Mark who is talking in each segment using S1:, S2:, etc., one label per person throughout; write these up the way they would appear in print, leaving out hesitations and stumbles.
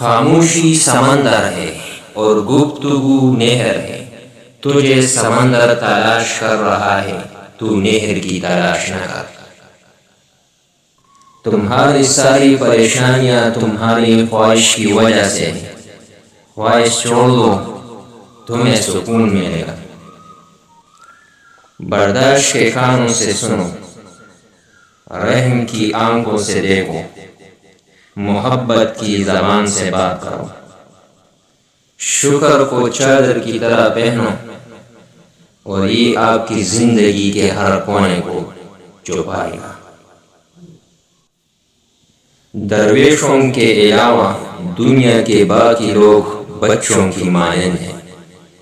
S1: خاموشی سمندر ہے اور گفتگو نہر ہے، تجھے سمندر تلاش کر رہا ہے، تو نہر کی تلاش نہ کر۔ تمہاری ساری پریشانیاں تمہاری خواہش کی وجہ سے ہیں، خواہش چھوڑ دو، تمہیں سکون ملے گا۔ برداشت کے کانوں سے سنو، رحم کی آنکھوں سے دیکھو، محبت کی زبان سے بات کرو، شکر کو چادر کی طرح پہنو، اور یہ آپ کی زندگی کے ہر کونے کو چھپائے گا۔ درویشوں کے علاوہ دنیا کے باقی لوگ بچوں کی مانند ہیں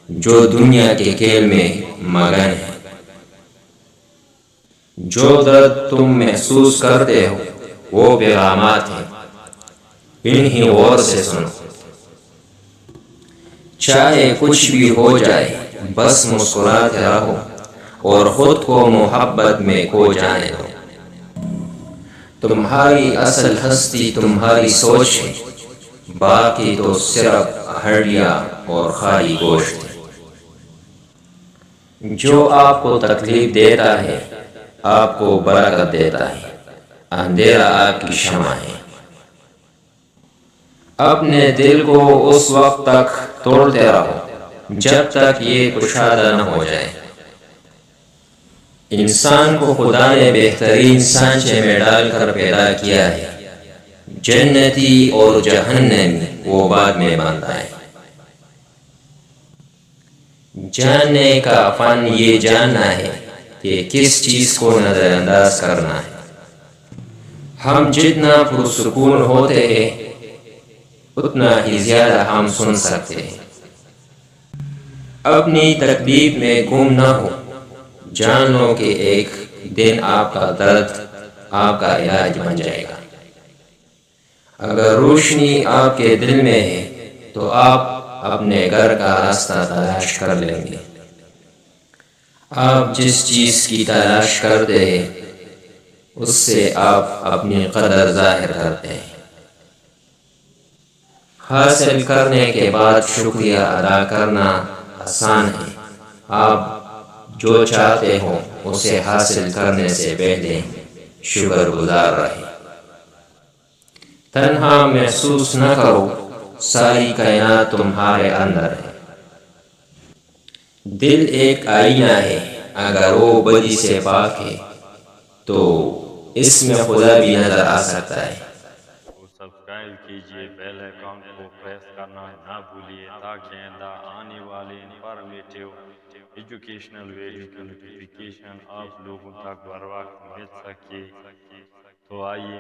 S1: جو دنیا کے کھیل میں مگن ہیں۔ جو درد تم محسوس کرتے ہو وہ پیغامات ہیں، انہیں غور سے سنو۔ چاہے کچھ بھی ہو جائے بس مسکراتے رہو اور خود کو محبت میں کھو جانے دو۔ تمہاری اصل ہستی تمہاری سوچ ہے، باقی تو صرف ہڈیاں اور خالی گوشت ہے۔ جو آپ کو تکلیف دیتا ہے آپ کو برکت دیتا ہے، اندھیرا آپ کی شمع ہے۔ اپنے دل کو اس وقت تک توڑتے رہو جب تک یہ کشادہ نہ ہو جائے۔ انسان کو خدا نے بہترین سانچے میں ڈال کر پیدا کیا ہے، جنتی اور جہنمی وہ بعد میں بنتا ہے۔ جاننے کا فن یہ جاننا ہے کہ کس چیز کو نظر انداز کرنا ہے۔ ہم جتنا پرسکون ہوتے ہیں اتنا ہی زیادہ ہم سن سکتے ہیں۔ اپنی تکلیف میں گم نہ ہو، جان لو کہ ایک دن آپ کا درد آپ کا علاج بن جائے گا۔ اگر روشنی آپ کے دل میں ہے تو آپ اپنے گھر کا راستہ تلاش کر لیں گے۔ آپ جس چیز کی تلاش کرتے ہیں اس سے آپ اپنی قدر ظاہر کرتے ہیں۔ حاصل کرنے کے بعد شکریہ ادا کرنا آسان ہے، آپ جو چاہتے ہو اسے حاصل کرنے سے پہلے شکر گزار رہیں۔ تنہا محسوس نہ کرو، ساری کائنات تمہارے اندر ہے۔ دل ایک آئینہ ہے، اگر وہ بدی سے پاک ہے تو اس میں خدا بھی نظر آ سکتا ہے۔
S2: سبسکرائب کیجئے، بیل آئیکن کو پریس کرنا نہ بھولیے تاکہ آئندہ آنے والے انفارمیٹیو ایجوکیشنل ویڈیو کی نوٹیفیکیشن آپ لوگوں تک بر وقت مل سکے۔ تو آئیے